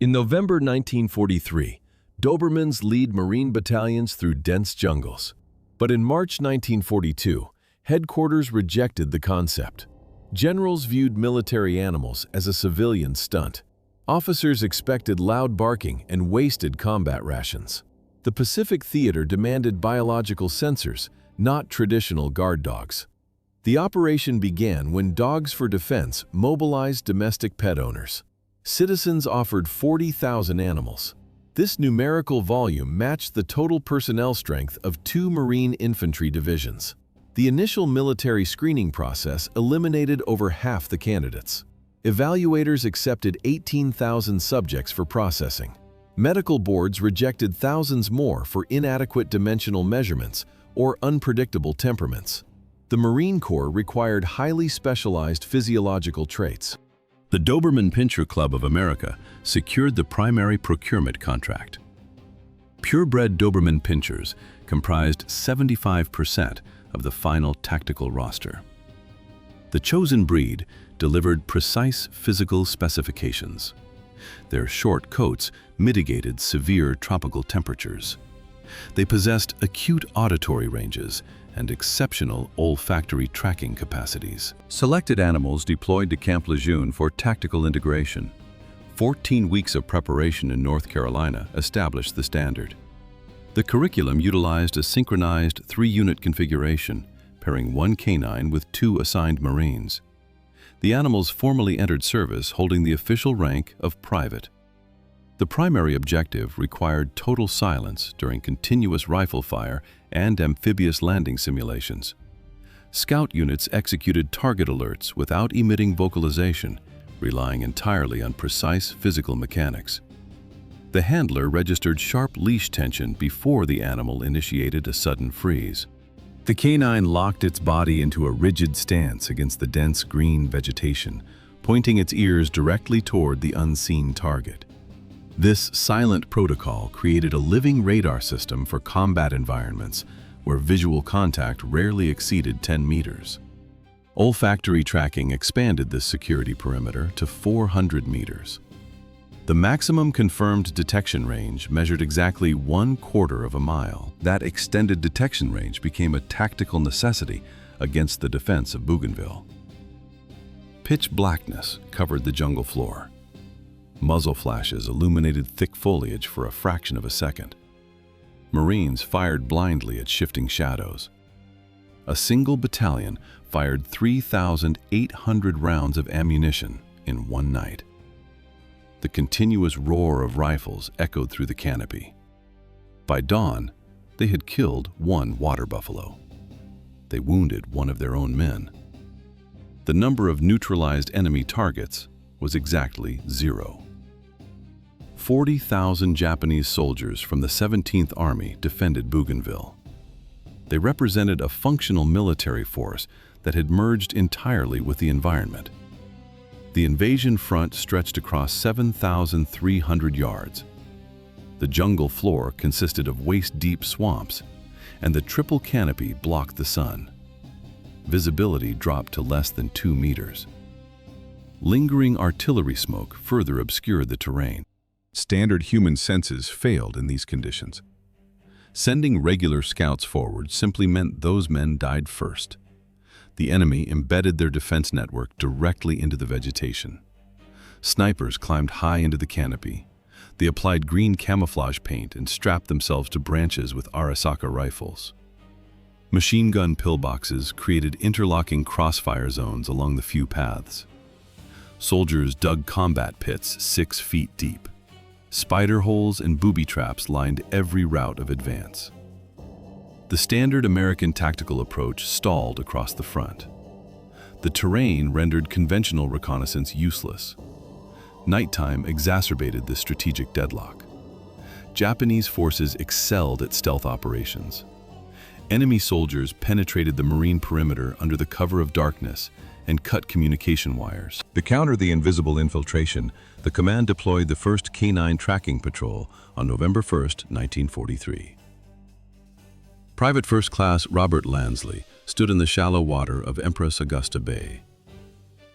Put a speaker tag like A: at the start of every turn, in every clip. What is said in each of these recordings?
A: In November 1943, Dobermans lead Marine battalions through dense jungles. But in March 1942, headquarters rejected the concept. Generals viewed military animals as a civilian stunt. Officers expected loud barking and wasted combat rations. The Pacific Theater demanded biological sensors, not traditional guard dogs. The operation began when Dogs for Defense mobilized domestic pet owners. Citizens offered 40,000 animals. This numerical volume matched the total personnel strength of 2 Marine infantry divisions. The initial military screening process eliminated over half the candidates. Evaluators accepted 18,000 subjects for processing. Medical boards rejected thousands more for inadequate dimensional measurements or unpredictable temperaments. The Marine Corps required highly specialized physiological traits.
B: The Doberman Pinscher Club of America secured the primary procurement contract. Purebred Doberman Pinschers comprised 75% of the final tactical roster. The chosen breed delivered precise physical specifications. Their short coats mitigated severe tropical temperatures. They possessed acute auditory ranges and exceptional olfactory tracking capacities. Selected animals deployed to Camp Lejeune for tactical integration. 14 weeks of preparation in North Carolina established the standard. The curriculum utilized a synchronized 3-unit configuration, pairing 1 canine with 2 assigned Marines. The animals formally entered service holding the official rank of private. The primary objective required total silence during continuous rifle fire and amphibious landing simulations. Scout units executed target alerts without emitting vocalization, relying entirely on precise physical mechanics. The handler registered sharp leash tension before the animal initiated a sudden freeze. The canine locked its body into a rigid stance against the dense green vegetation, pointing its ears directly toward the unseen target. This silent protocol created a living radar system for combat environments where visual contact rarely exceeded 10 meters. Olfactory tracking expanded this security perimeter to 400 meters. The maximum confirmed detection range measured exactly 1/4 of a mile. That extended detection range became a tactical necessity against the defense of Bougainville. Pitch blackness covered the jungle floor. Muzzle flashes illuminated thick foliage for a fraction of a second. Marines fired blindly at shifting shadows. A single battalion fired 3,800 rounds of ammunition in one night. The continuous roar of rifles echoed through the canopy. By dawn, they had killed 1 water buffalo. They wounded 1 of their own men. The number of neutralized enemy targets was exactly 0. 40,000 Japanese soldiers from the 17th Army defended Bougainville. They represented a functional military force that had merged entirely with the environment. The invasion front stretched across 7,300 yards. The jungle floor consisted of waist-deep swamps, and the triple canopy blocked the sun. Visibility dropped to less than 2 meters. Lingering artillery smoke further obscured the terrain. Standard human senses failed in these conditions. Sending regular scouts forward simply meant those men died first. The enemy embedded their defense network directly into the vegetation. Snipers climbed high into the canopy. They applied green camouflage paint and strapped themselves to branches with Arisaka rifles. Machine gun pillboxes created interlocking crossfire zones along the few paths. Soldiers dug combat pits 6 feet deep. Spider holes and booby traps lined every route of advance. The standard American tactical approach stalled across the front. The terrain rendered conventional reconnaissance useless. Nighttime exacerbated this strategic deadlock. Japanese forces excelled at stealth operations. Enemy soldiers penetrated the marine perimeter under the cover of darkness and cut communication wires. To counter the invisible infiltration, the command deployed the 1st Canine Tracking Patrol on November 1, 1943. Private First Class Robert Lansley stood in the shallow water of Empress Augusta Bay.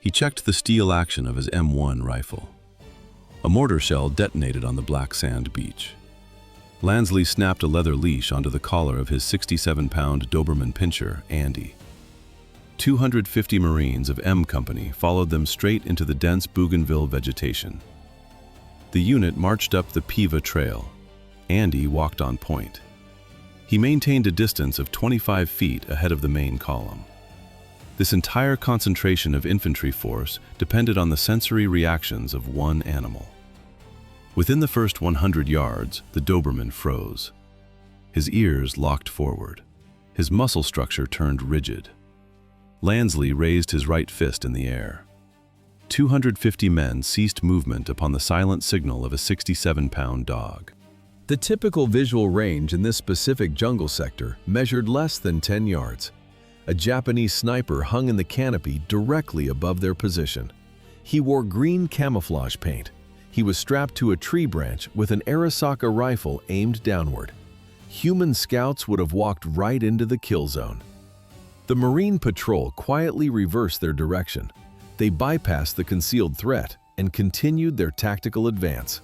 B: He checked the steel action of his M1 rifle. A mortar shell detonated on the black sand beach. Lansley snapped a leather leash onto the collar of his 67-pound Doberman Pinscher, Andy. 250 Marines of M Company followed them straight into the dense Bougainville vegetation. The unit marched up the Piva Trail. Andy walked on point. He maintained a distance of 25 feet ahead of the main column. This entire concentration of infantry force depended on the sensory reactions of one animal. Within the first 100 yards, the Doberman froze. His ears locked forward. His muscle structure turned rigid. Lansley raised his right fist in the air. 250 men ceased movement upon the silent signal of a 67-pound dog.
A: The typical visual range in this specific jungle sector measured less than 10 yards. A Japanese sniper hung in the canopy directly above their position. He wore green camouflage paint. He was strapped to a tree branch with an Arisaka rifle aimed downward. Human scouts would have walked right into the kill zone. The Marine patrol quietly reversed their direction. They bypassed the concealed threat and continued their tactical advance.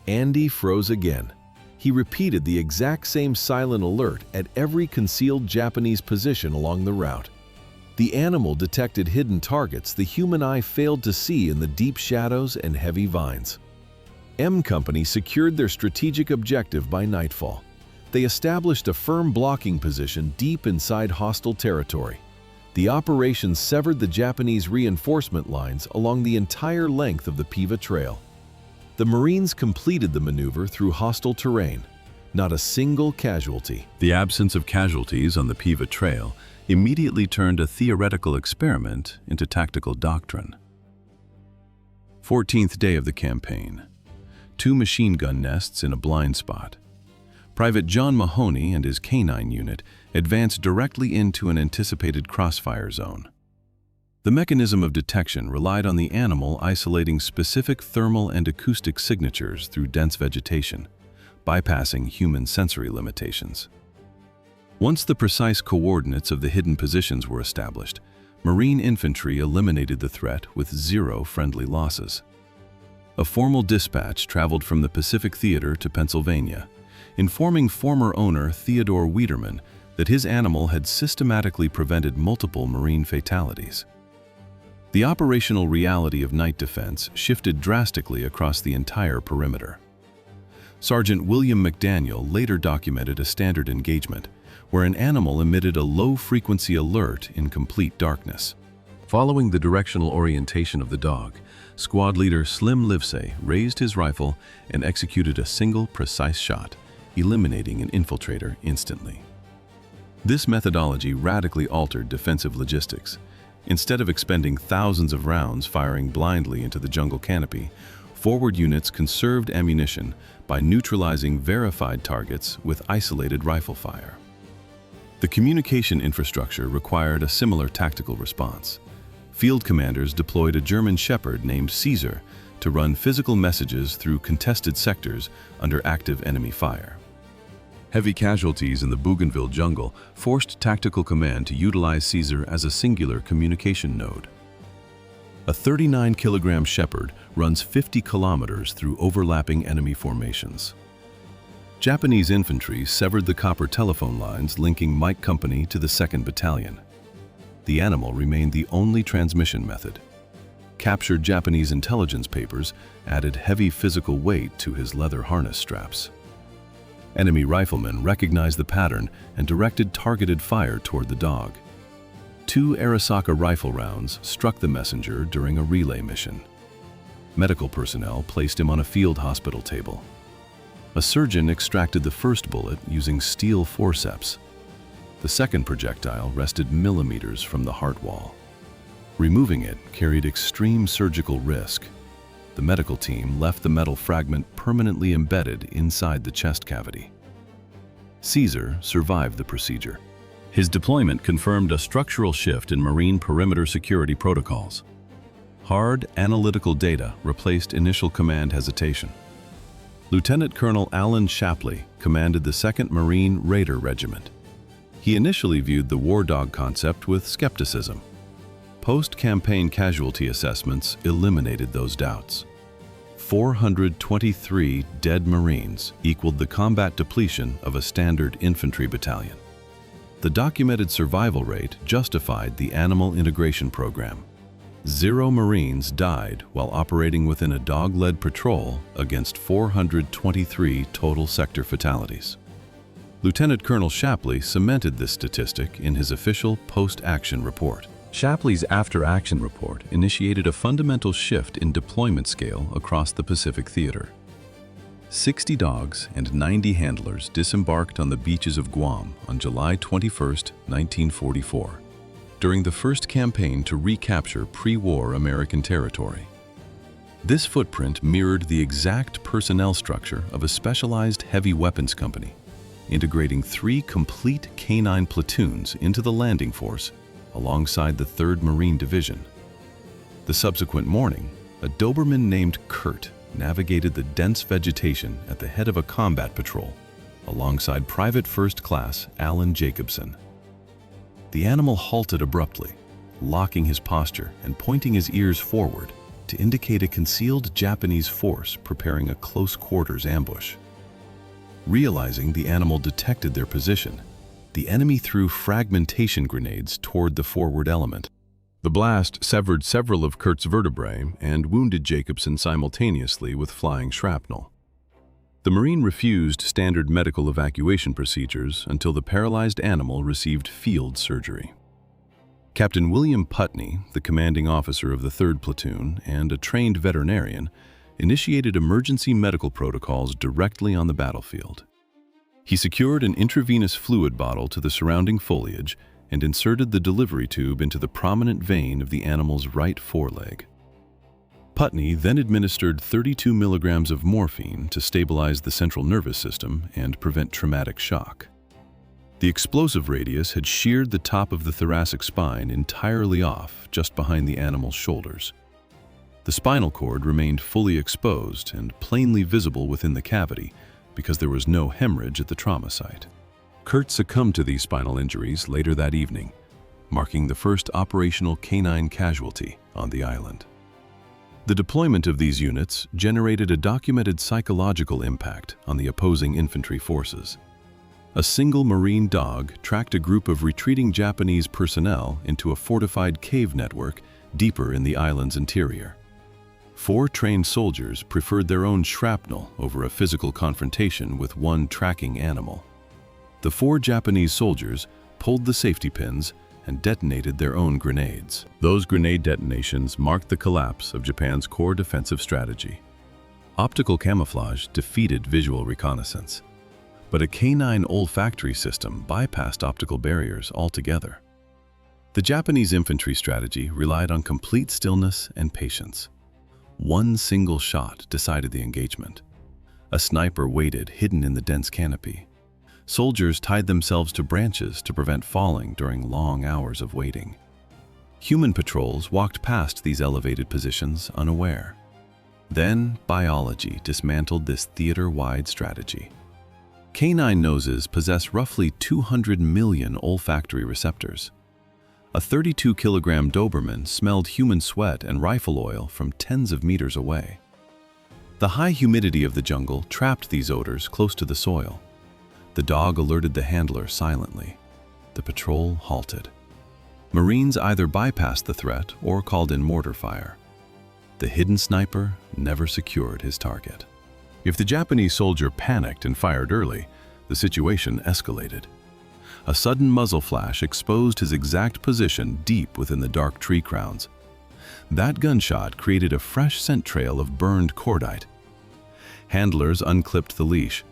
A: Andy froze again. He repeated the exact same silent alert at every concealed Japanese position along the route. The animal detected hidden targets the human eye failed to see in the deep shadows and heavy vines. M Company secured their strategic objective by nightfall. They established a firm blocking position deep inside hostile territory. The operation severed the Japanese reinforcement lines along the entire length of the Piva Trail. The Marines completed the maneuver through hostile terrain. Not a single casualty.
B: The absence of casualties on the Piva Trail immediately turned a theoretical experiment into tactical doctrine. 14th day of the campaign. 2 machine gun nests in a blind spot. Private John Mahoney and his K-9 unit advanced directly into an anticipated crossfire zone. The mechanism of detection relied on the animal isolating specific thermal and acoustic signatures through dense vegetation, bypassing human sensory limitations. Once the precise coordinates of the hidden positions were established, Marine infantry eliminated the threat with 0 friendly losses. A formal dispatch traveled from the Pacific Theater to Pennsylvania, informing former owner Theodore Wiederman that his animal had systematically prevented multiple Marine fatalities. The operational reality of night defense shifted drastically across the entire perimeter. Sergeant William McDaniel later documented a standard engagement where an animal emitted a low-frequency alert in complete darkness. Following the directional orientation of the dog, squad leader Slim Livesey raised his rifle and executed a single precise shot, eliminating an infiltrator instantly. This methodology radically altered defensive logistics. Instead of expending thousands of rounds firing blindly into the jungle canopy, forward units conserved ammunition by neutralizing verified targets with isolated rifle fire. The communication infrastructure required a similar tactical response. Field commanders deployed a German Shepherd named Caesar to run physical messages through contested sectors under active enemy fire. Heavy casualties in the Bougainville jungle forced tactical command to utilize Caesar as a singular communication node. A 39-kilogram Shepherd runs 50 kilometers through overlapping enemy formations. Japanese infantry severed the copper telephone lines linking Mike Company to the 2nd Battalion. The animal remained the only transmission method. Captured Japanese intelligence papers added heavy physical weight to his leather harness straps. Enemy riflemen recognized the pattern and directed targeted fire toward the dog. 2 Arisaka rifle rounds struck the messenger during a relay mission. Medical personnel placed him on a field hospital table. A surgeon extracted the first bullet using steel forceps. The second projectile rested millimeters from the heart wall. Removing it carried extreme surgical risk. The medical team left the metal fragment permanently embedded inside the chest cavity. Caesar survived the procedure. His deployment confirmed a structural shift in Marine perimeter security protocols. Hard, analytical data replaced initial command hesitation. Lieutenant Colonel Alan Shapley commanded the 2nd Marine Raider Regiment. He initially viewed the war dog concept with skepticism. Post-campaign casualty assessments eliminated those doubts. 423 dead Marines equaled the combat depletion of a standard infantry battalion. The documented survival rate justified the animal integration program. 0 Marines died while operating within a dog-led patrol against 423 total sector fatalities. Lieutenant Colonel Shapley cemented this statistic in his official post-action report. Shapley's after-action report initiated a fundamental shift in deployment scale across the Pacific Theater. 60 dogs and 90 handlers disembarked on the beaches of Guam on July 21, 1944, during the first campaign to recapture pre-war American territory. This footprint mirrored the exact personnel structure of a specialized heavy weapons company, integrating 3 complete K-9 platoons into the landing force alongside the 3rd Marine Division. The subsequent morning, a Doberman named Kurt navigated the dense vegetation at the head of a combat patrol alongside Private First Class Alan Jacobson. The animal halted abruptly, locking his posture and pointing his ears forward to indicate a concealed Japanese force preparing a close-quarters ambush. Realizing the animal detected their position, the enemy threw fragmentation grenades toward the forward element. The blast severed several of Kurt's vertebrae and wounded Jacobson simultaneously with flying shrapnel. The Marine refused standard medical evacuation procedures until the paralyzed animal received field surgery. Captain William Putney, the commanding officer of the 3rd Platoon and a trained veterinarian, initiated emergency medical protocols directly on the battlefield. He secured an intravenous fluid bottle to the surrounding foliage and inserted the delivery tube into the prominent vein of the animal's right foreleg. Putney then administered 32 milligrams of morphine to stabilize the central nervous system and prevent traumatic shock. The explosive radius had sheared the top of the thoracic spine entirely off just behind the animal's shoulders. The spinal cord remained fully exposed and plainly visible within the cavity because there was no hemorrhage at the trauma site. Kurt succumbed to these spinal injuries later that evening, marking the first operational K-9 casualty on the island. The deployment of these units generated a documented psychological impact on the opposing infantry forces. A single Marine dog tracked a group of retreating Japanese personnel into a fortified cave network deeper in the island's interior. 4 trained soldiers preferred their own shrapnel over a physical confrontation with one tracking animal. The 4 Japanese soldiers pulled the safety pins and detonated their own grenades. Those grenade detonations marked the collapse of Japan's core defensive strategy. Optical camouflage defeated visual reconnaissance, but a K-9 olfactory system bypassed optical barriers altogether. The Japanese infantry strategy relied on complete stillness and patience. One single shot decided the engagement. A sniper waited hidden in the dense canopy. Soldiers tied themselves to branches to prevent falling during long hours of waiting. Human patrols walked past these elevated positions unaware. Then biology dismantled this theater-wide strategy. Canine noses possess roughly 200 million olfactory receptors. A 32-kilogram Doberman smelled human sweat and rifle oil from tens of meters away. The high humidity of the jungle trapped these odors close to the soil. The dog alerted the handler silently. The patrol halted. Marines either bypassed the threat or called in mortar fire. The hidden sniper never secured his target. If the Japanese soldier panicked and fired early, the situation escalated. A sudden muzzle flash exposed his exact position deep within the dark tree crowns. That gunshot created a fresh scent trail of burned cordite. Handlers unclipped the leash.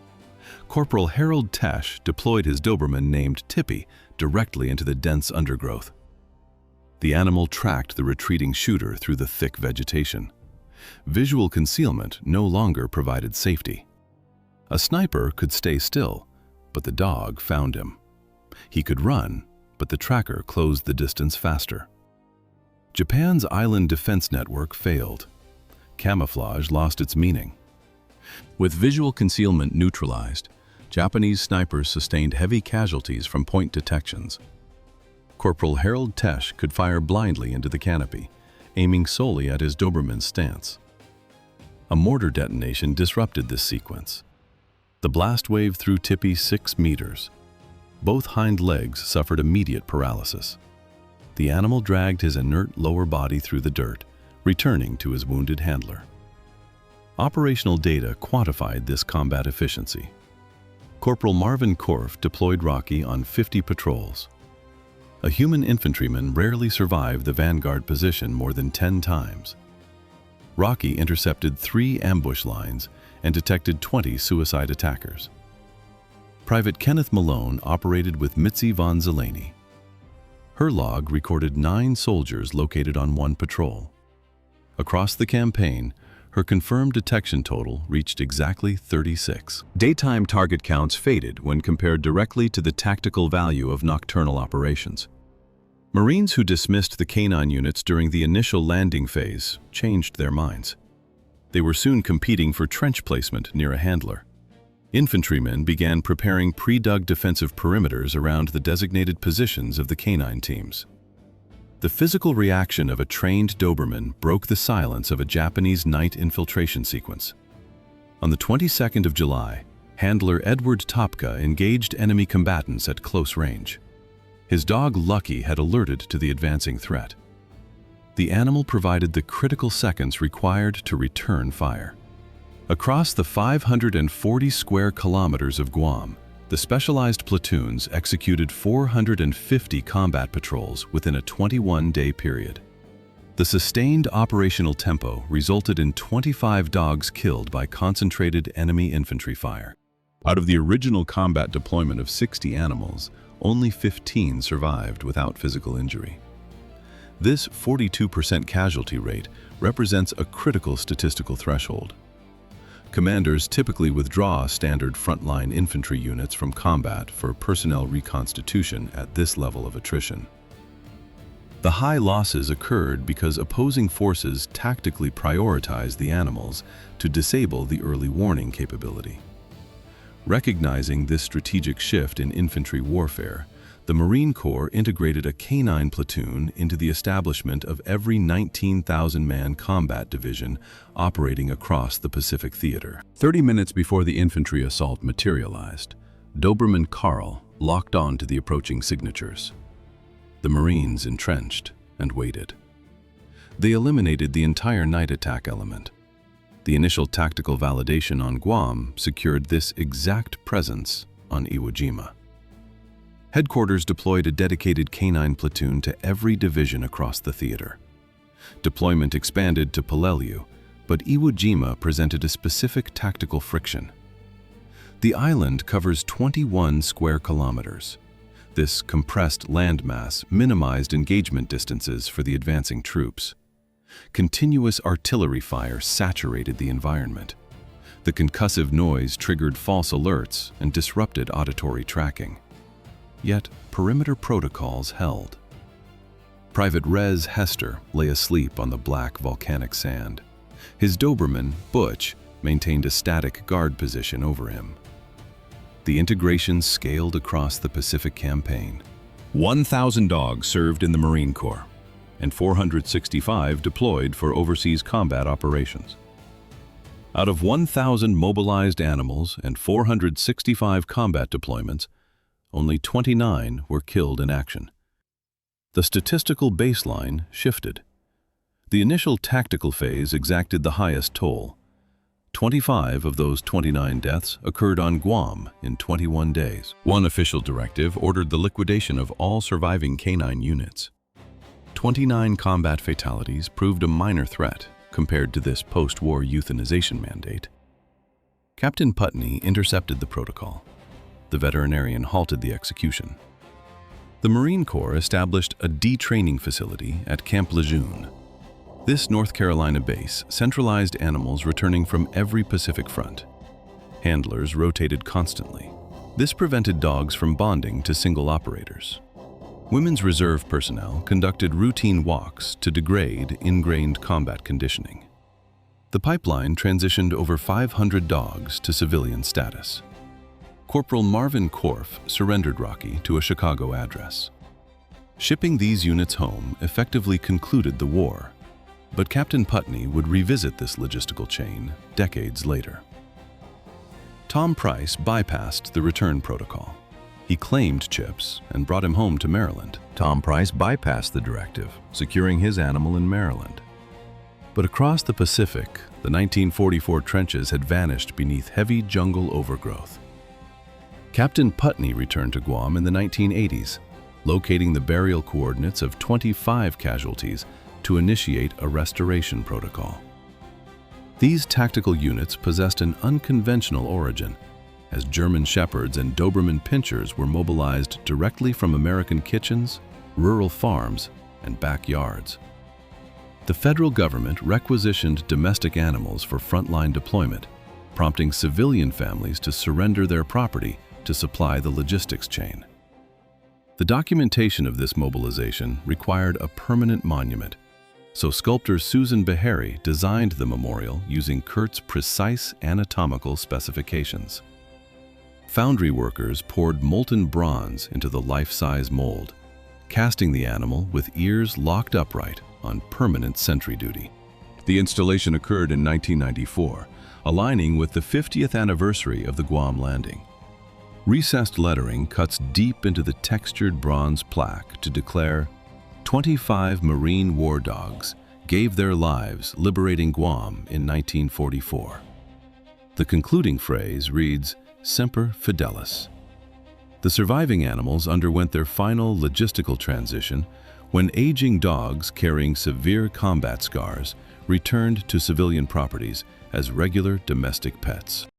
B: Corporal Harold Tesh deployed his Doberman named Tippy directly into the dense undergrowth. The animal tracked the retreating shooter through the thick vegetation. Visual concealment no longer provided safety. A sniper could stay still, but the dog found him. He could run, but the tracker closed the distance faster. Japan's island defense network failed. Camouflage lost its meaning. With visual concealment neutralized, Japanese snipers sustained heavy casualties from point detections. Corporal Harold Tesh could fire blindly into the canopy, aiming solely at his Doberman's stance. A mortar detonation disrupted this sequence. The blast wave threw Tippy 6 meters. Both hind legs suffered immediate paralysis. The animal dragged his inert lower body through the dirt, returning to his wounded handler. Operational data quantified this combat efficiency. Corporal Marvin Korf deployed Rocky on 50 patrols. A human infantryman rarely survived the vanguard position more than 10 times. Rocky intercepted 3 ambush lines and detected 20 suicide attackers. Private Kenneth Malone operated with Mitzi von Zeleny. Her log recorded 9 soldiers located on 1 patrol. Across the campaign, her confirmed detection total reached exactly 36. Daytime target counts faded when compared directly to the tactical value of nocturnal operations. Marines who dismissed the canine units during the initial landing phase changed their minds. They were soon competing for trench placement near a handler. Infantrymen began preparing pre-dug defensive perimeters around the designated positions of the canine teams. The physical reaction of a trained Doberman broke the silence of a Japanese night infiltration sequence. On the 22nd of July, handler Edward Topka engaged enemy combatants at close range. His dog Lucky had alerted to the advancing threat. The animal provided the critical seconds required to return fire. Across the 540 square kilometers of Guam, the specialized platoons executed 450 combat patrols within a 21-day period. The sustained operational tempo resulted in 25 dogs killed by concentrated enemy infantry fire. Out of the original combat deployment of 60 animals, only 15 survived without physical injury. This 42% casualty rate represents a critical statistical threshold. Commanders typically withdraw standard frontline infantry units from combat for personnel reconstitution at this level of attrition. The high losses occurred because opposing forces tactically prioritized the animals to disable the early warning capability. Recognizing this strategic shift in infantry warfare, the Marine Corps integrated a canine platoon into the establishment of every 19,000-man combat division operating across the Pacific Theater. 30 minutes before the infantry assault materialized, Doberman Carl locked on to the approaching signatures. The Marines entrenched and waited. They eliminated the entire night attack element. The initial tactical validation on Guam secured this exact presence on Iwo Jima. Headquarters deployed a dedicated canine platoon to every division across the theater. Deployment expanded to Peleliu, but Iwo Jima presented a specific tactical friction. The island covers 21 square kilometers. This compressed landmass minimized engagement distances for the advancing troops. Continuous artillery fire saturated the environment. The concussive noise triggered false alerts and disrupted auditory tracking. Yet, perimeter protocols held. Private Rez Hester lay asleep on the black volcanic sand. His Doberman, Butch, maintained a static guard position over him. The integration scaled across the Pacific campaign. 1,000 dogs served in the Marine Corps, and 465 deployed for overseas combat operations. Out of 1,000 mobilized animals and 465 combat deployments, only 29 were killed in action. The statistical baseline shifted. The initial tactical phase exacted the highest toll. 25 of those 29 deaths occurred on Guam in 21 days. One official directive ordered the liquidation of all surviving canine units. 29 combat fatalities proved a minor threat compared to this post-war euthanization mandate. Captain Putney intercepted the protocol. The veterinarian halted the execution. The Marine Corps established a detraining facility at Camp Lejeune. This North Carolina base centralized animals returning from every Pacific front. Handlers rotated constantly. This prevented dogs from bonding to single operators. Women's reserve personnel conducted routine walks to degrade ingrained combat conditioning. The pipeline transitioned over 500 dogs to civilian status. Corporal Marvin Korf surrendered Rocky to a Chicago address. Shipping these units home effectively concluded the war. But Captain Putney would revisit this logistical chain decades later. Tom Price bypassed the return protocol. He claimed Chips and brought him home to Maryland.
C: Tom Price bypassed the directive, securing his animal in Maryland.
B: But across the Pacific, the 1944 trenches had vanished beneath heavy jungle overgrowth. Captain Putney returned to Guam in the 1980s, locating the burial coordinates of 25 casualties to initiate a restoration protocol. These tactical units possessed an unconventional origin, as German Shepherds and Doberman Pinschers were mobilized directly from American kitchens, rural farms, and backyards. The federal government requisitioned domestic animals for frontline deployment, prompting civilian families to surrender their property to supply the logistics chain. The documentation of this mobilization required a permanent monument, so sculptor Susan Beharry designed the memorial using Kurt's precise anatomical specifications. Foundry workers poured molten bronze into the life-size mold, casting the animal with ears locked upright on permanent sentry duty. The installation occurred in 1994, aligning with the 50th anniversary of the Guam landing. Recessed lettering cuts deep into the textured bronze plaque to declare, "25 Marine war dogs gave their lives liberating Guam in 1944. The concluding phrase reads, "Semper Fidelis." The surviving animals underwent their final logistical transition when aging dogs carrying severe combat scars returned to civilian properties as regular domestic pets.